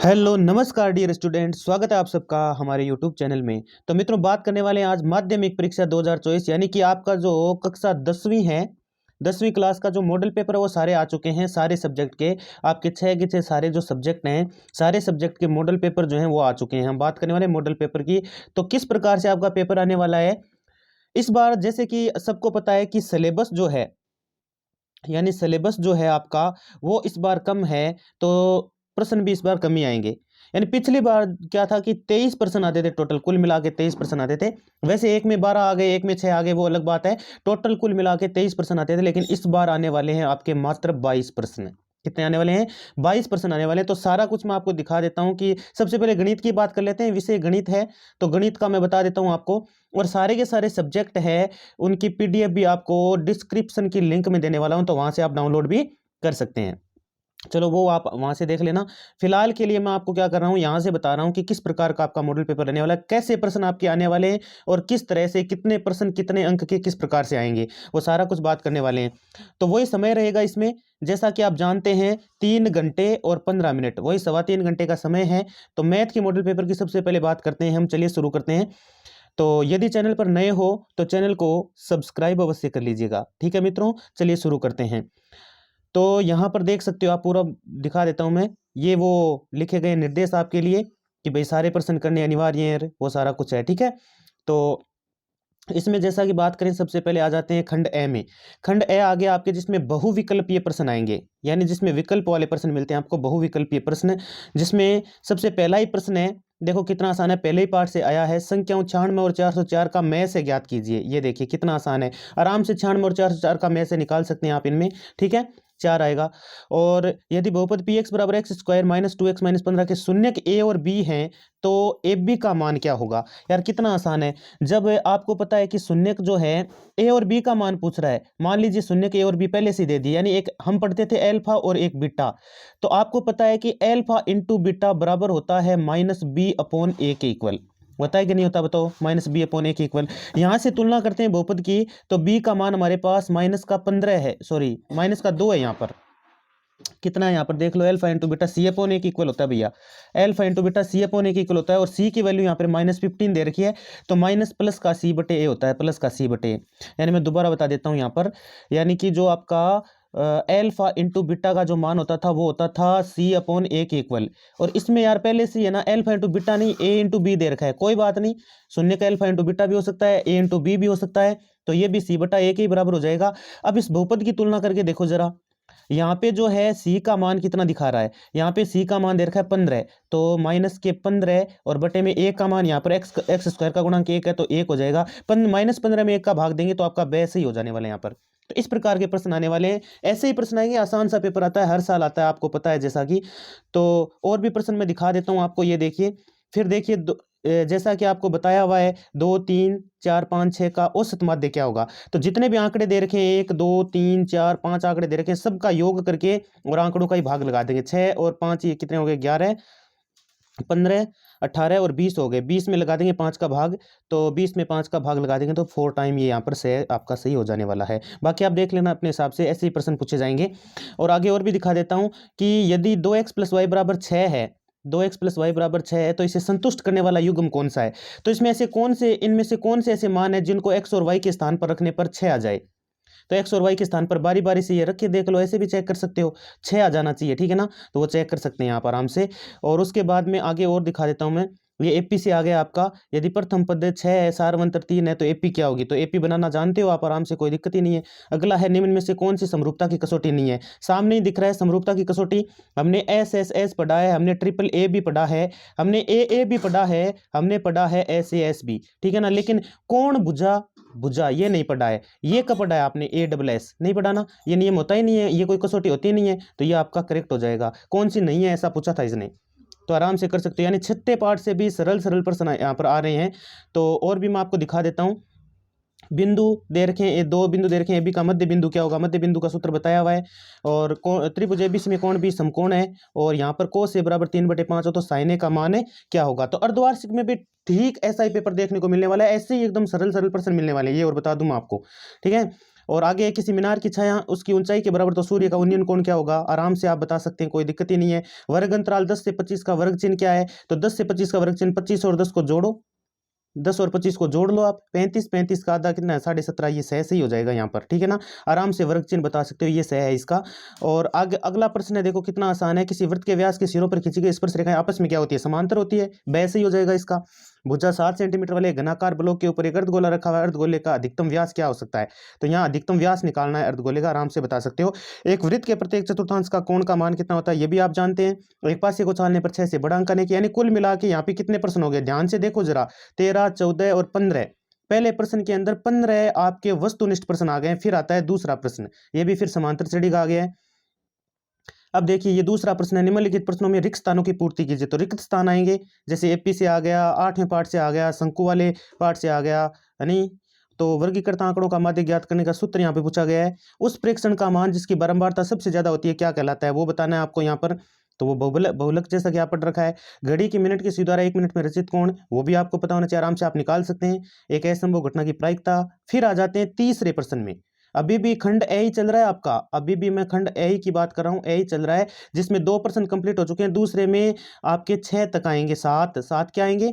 Hello नमस्कार dear student, स्वागत है आप सबका हमारे यूट्यूब चैनल में। तो मित्रों, बात करने वाले हैं आज माध्यमिक परीक्षा 2024 यानी कि आपका जो कक्षा 10वीं है, 10वीं क्लास का जो मॉडल पेपर है वो सारे आ चुके हैं। सारे सब्जेक्ट के आपके 6 के 6 सारे जो सब्जेक्ट हैं, सारे सब्जेक्ट के मॉडल पेपर जो हैं वो आ चुके हैं। हम बात करने वाले हैं मॉडल पेपर की। तो किस प्रकार से आपका पेपर आने वाला है इस बार, जैसे कि सबको पता है कि सिलेबस जो है, यानी सिलेबस जो है आपका, वो इस बार कम है। तो प्रश्न भी इस बार कम ही आएंगे। यानी पिछली बार क्या था कि 23 प्रश्न आते थे, टोटल कुल मिला के 23 प्रश्न आते थे। वैसे एक में 12 आ गए, एक में 6 आ गए, वो अलग बात है। टोटल कुल मिला के 23 प्रश्न आते थे, लेकिन इस बार आने वाले हैं आपके मात्र 22 प्रश्न। कितने आने वाले हैं? 22 प्रश्न आने वाले हैं। तो सारा कुछ मैं आपको दिखा देता हूं कि सबसे पहले गणित की बात कर लेते हैं। विषय गणित है, तो गणित का मैं बता देता हूं आपको। और सारे के सारे सब्जेक्ट है, उनकी पीडीएफ भी आपको डिस्क्रिप्शन की लिंक में देने वाला हूं, तो वहां से आप डाउनलोड भी कर सकते हैं। चलो वो आप वहां से देख लेना। फिलहाल के लिए मैं आपको क्या कर रहा हूं, यहां से बता रहा हूं कि किस प्रकार का आपका मॉडल पेपर रहने वाला है, कैसे प्रश्न आपके आने वाले हैं और किस तरह से, कितने प्रश्न कितने अंक के किस प्रकार से आएंगे, वो सारा कुछ बात करने वाले हैं। तो वही समय रहेगा इसमें, जैसा कि आप जानते हैं 3 घंटे और 15 मिनट, वही 3.25 घंटे का समय है। तो मैथ के मॉडल पेपर की सबसे पहले बात करते हैं हम। चलिए शुरू करते हैं। तो यदि चैनल पर नए हो तो चैनल को सब्सक्राइब अवश्य कर लीजिएगा। ठीक है मित्रों, चलिए शुरू करते हैं। तो यहाँ पर देख सकते हो आप, पूरा दिखा देता हूँ मैं। ये वो लिखे गए निर्देश आपके लिए कि भाई सारे प्रश्न करने अनिवार्य हैं, वो सारा कुछ है। ठीक है, तो इसमें जैसा कि बात करें, सबसे पहले आ जाते हैं खंड ए में। खंड ए आ गया आपके, जिसमें बहुविकल्पीय प्रश्न आएंगे, यानी जिसमें विकल्प वाले प्रश्न मिलते हैं आपको, बहुविकल्पीय प्रश्न। जिसमें सबसे पहला ही प्रश्न है, देखो कितना आसान है, पहले ही पार्ट से आया है। संख्याओं 96 और 404 का मैं से ज्ञात कीजिए। ये देखिए कितना आसान है, आराम से 96 और 404 का मैं से निकाल सकते हैं आप इनमें। ठीक है, 4 आएगा। और यदि बहुपद पी एक्स बराबर x square minus 2x minus 15 के शून्यक ए और बी हैं, तो ए बी का मान क्या होगा? यार कितना आसान है। जब आपको पता है कि शून्यक जो है, ए और बी का मान पूछ रहा है, मान लीजिए शून्यक ए और बी पहले से दे दी, यानी एक हम पढ़ते थे एल्फा और एक बीटा। तो आपको पता है कि एल्फा इंटू बीटा बराबर होता है -b/a के इक्वल। होता है कि नहीं होता, बताओ? -b/a के इक्वल। यहां से तुलना करते हैं बहुपद की, तो b का मान हमारे पास -15 है, सॉरी -2 है। यहाँ पर कितना है, यहाँ पर देख लो, एल्फा इंटू बीटा c/a के इक्वल होता है भैया। एल्फा इंटू बीटा c/a के इक्वल होता है, और c की वैल्यू यहाँ पर -15 दे रखी है, तो माइनस प्लस का c/a होता है, प्लस का c/a। यानी मैं दोबारा बता देता हूँ यहाँ पर, यानी कि जो आपका एल्फा इंटू बीटा का जो मान होता था, वो होता था c/a के इक्वल। और इसमें यार पहले से है ना, एल्फा इंटू बीटा नहीं, a इंटू बी दे रखा है। कोई बात नहीं, शून्य का एल्फा इंटू बीटा भी हो सकता है, a इंटू बी भी हो सकता है, तो ये भी c/a के ही बराबर हो जाएगा। अब इस बहुपद की तुलना करके देखो जरा, यहाँ पे जो है c का मान कितना दिखा रहा है, यहाँ पे c का मान दे रखा है 15, तो माइनस के 15 और बटे में 1 का मान, यहाँ पर एक्स स्क्वायर का गुणांक 1 है, तो 1 हो जाएगा। -15 में 1 का भाग देंगे तो आपका वैसे ही हो जाने वाला है यहाँ पर। तो इस प्रकार के प्रश्न आने वाले हैं, ऐसे ही प्रश्न आएंगे। आसान सा पेपर आता है, हर साल आता है, आपको पता है जैसा कि। तो और भी प्रश्न मैं दिखा देता हूँ आपको, ये देखिए। फिर देखिए जैसा कि आपको बताया हुआ है, 2 3 4 5 6 का औसत माध्य क्या होगा। तो जितने भी आंकड़े दे रखे हैं, 1 2 3 4 5 आंकड़े दे रखे हैं, सबका योग करके और आंकड़ों का ही भाग लगा देंगे। 6 और 5 ये कितने हो गए? 11 15 18 और 20 हो गए। 20 में लगा देंगे 5 का भाग, तो 20 में 5 का भाग लगा देंगे तो 4 टाइम ये यहाँ पर से आपका सही हो जाने वाला है। बाकी आप देख लेना अपने हिसाब से, ऐसे ही प्रश्न पूछे जाएंगे। और आगे और भी दिखा देता हूँ कि यदि 2x + y = 6 है, 2x + y = 6 है, तो इसे संतुष्ट करने वाला युग्म कौन सा है? तो इसमें ऐसे कौन से, इनमें से कौन से ऐसे मान है जिनको x और y के स्थान पर रखने पर 6 आ जाए? तो एक्स और वाई के स्थान पर बारी बारी से ये रख के देख लो, ऐसे भी चेक कर सकते हो, 6 आ जाना चाहिए। ठीक है ना, तो वो चेक कर सकते हैं आप आराम से। और उसके बाद में आगे और दिखा देता हूं मैं। ये एपी से आ गया आपका, यदि प्रथम पद 6 है, सारवंतर 3 है, तो एपी क्या होगी? तो एपी बनाना जानते हो आप आराम से, कोई दिक्कत ही नहीं है। अगला है, निम्न में से कौन सी समरूपता की कसौटी नहीं है? सामने ही दिख रहा है समरूपता की कसौटी। हमने एस पढ़ा है, हमने ट्रिपल ए भी पढ़ा है, हमने ए भी पढ़ा है, हमने पढ़ा है एस भी। ठीक है ना, लेकिन कोण भुजा भुजा ये नहीं पढ़ा है। ये कब पढ़ा है आपने? ASS नहीं पढ़ा ना, ये नियम होता ही नहीं है, ये कोई कसौटी होती नहीं है, तो ये आपका करेक्ट हो जाएगा। कौन सी नहीं है, ऐसा पूछा था इसने, तो आराम से कर सकते हो। यानी छठे पार्ट से भी सरल सरल प्रश्न यहाँ पर आ रहे हैं। तो और भी मैं आपको दिखा देता हूँ। बिंदु दे रखे हैं, ये 2 बिंदु दे रखे हैं, ए बी का मध्य बिंदु क्या होगा? मध्य बिंदु का सूत्र बताया हुआ है। और त्रिभुज एबीसी में कोण भी समकोण है, और यहाँ पर cos a = 3/5 हो, तो sin a का मान है क्या होगा? तो अर्धवार्षिक में भी ठीक ऐसा ही पेपर देखने को मिलने वाला है, ऐसे ही एकदम सरल सरल प्रश्न मिलने वाले हैं, ये और बता दूं मैं आपको। ठीक है, और आगे किसी मीनार की छाया उसकी ऊंचाई के बराबर तो सूर्य का उन्नयन कोण क्या होगा, आराम से आप बता सकते हैं, कोई दिक्कत ही नहीं है। वर्ग अंतराल 10 से 25 का वर्ग चिन्ह क्या है, तो 10 से 25 का वर्ग चिन्ह 25 और 10 को जोड़ो, 10 और 25 को जोड़ लो आप, 35, 35 का आधा कितना है 17.5, ये सह सही हो जाएगा यहाँ पर, ठीक है ना। आराम से वर्ग चिन्ह बता सकते हो, ये सह है इसका। और आगे अगला प्रश्न है, देखो कितना आसान है। किसी वृत्त के व्यास के सिरों पर खींची गई स्पर्श रेखाएं आपस में क्या होती है, समांतर होती है, वैसे ही हो जाएगा इसका। भुजा 7 सेंटीमीटर वाले घनाकार ब्लॉक के ऊपर एक अर्धगोला रखा हुआ है, अर्धगोले का अधिकतम व्यास क्या हो सकता है, तो यहाँ अधिकतम व्यास निकालना है अर्धगोले का, आराम से बता सकते हो। एक वृत्त के प्रत्येक चतुर्थांश का कोण का मान कितना होता है, ये भी आप जानते हैं। एक पासे को छालने पर 6 से बड़ा अंक आने की, यानी कुल मिला के यहाँ पे कितने प्रश्न हो गए, ध्यान से देखो जरा, 13, 14 और 15। पहले प्रश्न के अंदर 15 आपके वस्तुनिष्ठ प्रश्न आ गए, फिर आता है दूसरा प्रश्न, ये भी फिर समांतर श्रेणी का आ गया है। अब देखिए ये दूसरा प्रश्न है, निम्नलिखित प्रश्नों में रिक्त स्थानों की पूर्ति कीजिए, तो रिक्त स्थान आएंगे, जैसे एपी से आ गया, 8वें पार्ट से आ गया, शंकु वाले पार्ट से आ गया, है नहीं। तो वर्गीकृत आंकड़ों का माध्य ज्ञात करने का सूत्र यहाँ पे पूछा गया है। उस प्रेक्षण का मान जिसकी बारंबारता सबसे ज्यादा होती है क्या कहलाता है, वो बताना है आपको यहाँ पर। तो वो बहुलक जैसा कि आप पढ़ रखा है। घड़ी की मिनट की सुई द्वारा 1 मिनट में रचित कोण, वो भी आपको पता होना चाहिए, आराम से आप निकाल सकते हैं। एक असंभव घटना की प्रायिकता। फिर आ जाते हैं तीसरे प्रश्न में, अभी भी खंड ए ही चल रहा है आपका, अभी भी मैं खंड ए ही की बात कर रहा हूँ, ए ही चल रहा है, जिसमें 2 प्रश्न कंप्लीट हो चुके हैं, दूसरे में आपके 6 तक आएंगे, 7 क्या आएंगे,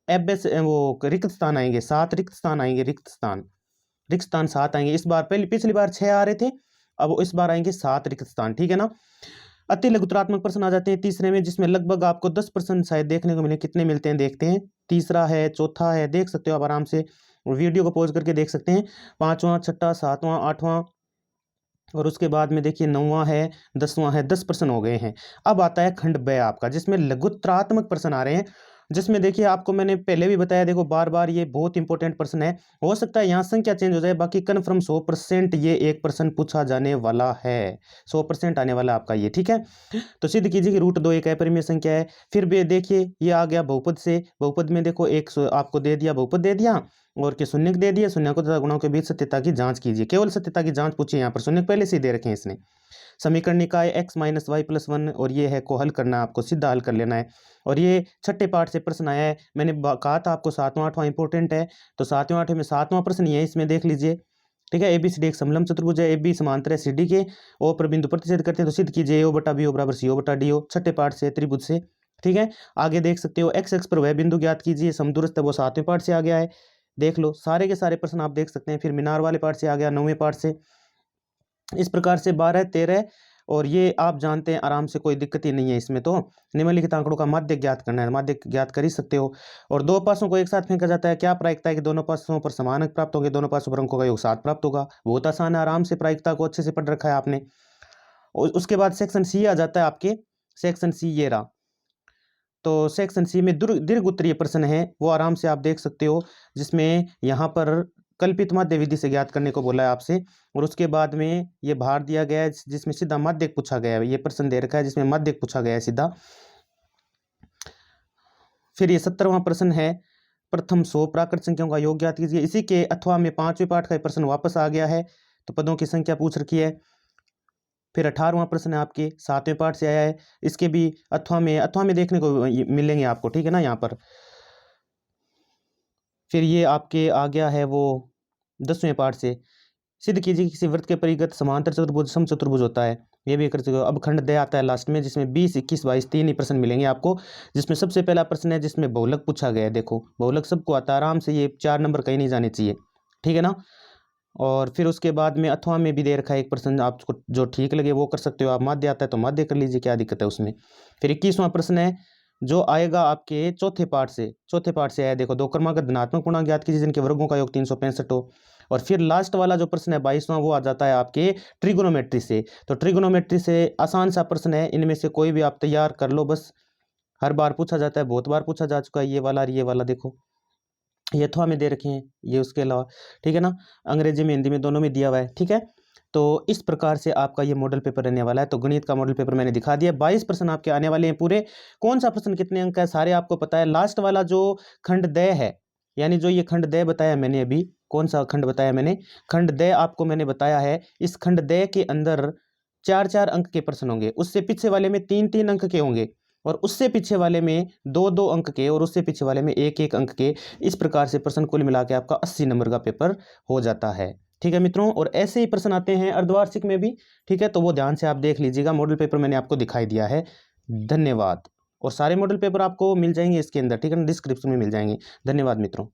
एबेस वो रिक्त स्थान आएंगे, 7 रिक्त स्थान आएंगे, रिक्त स्थान 7 आएंगे इस बार, पहले पिछली बार 6 आ रहे थे, अब इस बार आएंगे 7 रिक्त स्थान, ठीक है ना। अति लघुतरात्मक प्रश्न आ जाते हैं तीसरे में, जिसमें लगभग आपको 10 प्रश्न शायद देखने को मिले, कितने मिलते हैं देखते हैं। तीसरा है, चौथा है, देख सकते हो आप आराम से, वीडियो को पॉज करके देख सकते हैं। 5वां, 6वां, 7वां, 8वां और उसके बाद में देखिए 9वां है, 10वां है, 10 प्रश्न हो गए हैं। अब आता है खंड ब आपका, जिसमें लघुतरात्मक प्रश्न आ रहे हैं, जिसमें देखिए आपको मैंने पहले भी बताया, देखो बार बार ये बहुत इंपॉर्टेंट प्रश्न है, हो सकता है यहाँ संख्या चेंज हो जाए, बाकी कन्फर्म 100% ये एक प्रश्न पूछा जाने वाला है, 100% आने वाला आपका ये, ठीक है। तो सिद्ध कीजिए कि √2 एक अपरिमेय संख्या है। फिर भी देखिए ये आ गया बहुपद से, बहुपद में देखो एक आपको दे दिया, बहुपद दे दिया और के शून्य दे दिया, शून्य को तथा गुणों के बीच सत्यता की जांच कीजिए, केवल सत्यता की जांच पूछिए, यहाँ पर शून्य पहले से ही दे रखे हैं इसने। समीकरण निकाय x - y+1 और ये है को हल करना है आपको, सीधा हल कर लेना है। और ये छठे पार्ट से प्रश्न आया है, मैंने कहा था आपको 7वां 8वां इंपॉर्टेंट है, तो 7वें 8वें में 7वां प्रश्न ये है, इसमें देख लीजिए, ठीक है। ABCD एक समलंब चतुर्भुज है, AB समांतर है CD के, O पर बिंदु प्रतिच्छेद करते हैं, तो सिद्ध कीजिए AO/BO बराबर CO/DO, छठे पार्ट से त्रिभुज से, ठीक है। आगे देख सकते हो x अक्ष पर वह बिंदु ज्ञात कीजिए, समदूरस्थ है, वो 7वें पार्ट से आ गया है, देख लो सारे के सारे प्रश्न आप देख सकते हैं। फिर मीनार वाले पार्ट से आ गया 9वें पार्ट से, इस प्रकार से 12, 13 और ये आप जानते हैं, आराम से कोई दिक्कत ही नहीं है इसमें। तो निम्नलिखित आंकड़ों का माध्य ज्ञात करना है, माध्य ज्ञात कर ही सकते हो। और 2 पासों को एक साथ फेंका जाता है, क्या प्रायिकता है कि दोनों पासों पर समान अंक प्राप्त होंगे, दोनों पासों पर अंकों का योग 7 प्राप्त होगा, बहुत आसान है, आराम से प्रायिकता को अच्छे से पढ़ रखा है आपने। और उसके बाद सेक्शन सी आ जाता है आपके, सेक्शन सी ये रहा, तो सेक्शन सी में दीर्घ उत्तरीय प्रश्न है, वो आराम से आप देख सकते हो, जिसमें यहाँ पर कल्पित माध्य विधि से ज्ञात करने को बोला है आपसे। और उसके बाद में ये भार दिया गया है, जिसमें सीधा माध्यक पूछा गया है, ये प्रश्न दे रखा है जिसमें माध्यक पूछा गया है सीधा। फिर ये 17वां प्रश्न है, प्रथम 100 प्राकृत संख्याओं का योग ज्ञात कीजिए। इसी के अथवा में 5वें पाठ का प्रश्न वापस आ गया है, तो पदों की संख्या पूछ रखी है। फिर 18वां प्रश्न है आपके 7वें पाठ से आया है, इसके भी अथवा में देखने को मिलेंगे आपको, ठीक है ना यहाँ पर। फिर ये आपके आ गया है वो 10वें पाठ से, सिद्ध कीजिए कि किसी वृत्त के परिगत समांतर चतुर्भुज समचतुर्भुज होता है, ये भी कर चुके हो। अब खंड द आता है लास्ट में, जिसमें 20, 21, 22 3 ही प्रश्न मिलेंगे आपको, जिसमें सबसे पहला प्रश्न है जिसमें बहुलक पूछा गया है। देखो बहुलक सबको आता है, आराम से ये 4 नंबर कहीं नहीं जाने चाहिए, ठीक है ना। और फिर उसके बाद में अथवा में भी दे रखा है एक प्रश्न, आपको जो ठीक लगे वो कर सकते हो आप, माध्य आता है तो माध्य कर लीजिए, क्या दिक्कत है उसमें। फिर 21वां प्रश्न है जो आएगा आपके चौथे पार्ट से आया, देखो 2 क्रमांक धनात्मक पूर्णांक ज्ञात कीजिए जिनके वर्गों का योग 365 हो। और फिर लास्ट वाला जो प्रश्न है 22वां, वो आ जाता है आपके ट्रिगोनोमेट्री से। तो ट्रिगोनोमेट्री से आसान सा प्रश्न है, इनमें से कोई भी आप तैयार कर लो बस, हर बार पूछा जाता है, बहुत बार पूछा जा चुका है, ये वाला और ये वाला देखो, ये अथवा में दे रखे हैं, ये उसके अलावा, ठीक है ना, अंग्रेजी में हिंदी में दोनों में दिया हुआ है, ठीक है। तो इस प्रकार से आपका ये मॉडल पेपर रहने वाला है। तो गणित का मॉडल पेपर मैंने दिखा दिया, 22 प्रश्न आपके आने वाले हैं पूरे। कौन सा प्रश्न कितने अंक है सारे आपको पता है। लास्ट वाला जो खंड द है, यानी जो ये खंड द बताया मैंने अभी, कौन सा खंड बताया मैंने, खंड द आपको मैंने बताया है। इस खंड द के अंदर 4-4 अंक के प्रश्न होंगे, उससे पीछे वाले में 3-3 अंक के होंगे, और उससे पीछे वाले में 2-2 अंक के, और उससे पीछे वाले में 1-1 अंक के। इस प्रकार से प्रश्न कुल मिला के आपका 80 नंबर का पेपर हो जाता है। ठीक है मित्रों, और ऐसे ही प्रश्न आते हैं अर्धवार्षिक में भी। ठीक है, तो वो ध्यान से आप देख लीजिएगा, मॉडल पेपर मैंने आपको दिखाई दिया है। धन्यवाद। और सारे मॉडल पेपर आपको मिल जाएंगे इसके अंदर, ठीक है ना, डिस्क्रिप्शन में मिल जाएंगे। धन्यवाद मित्रों।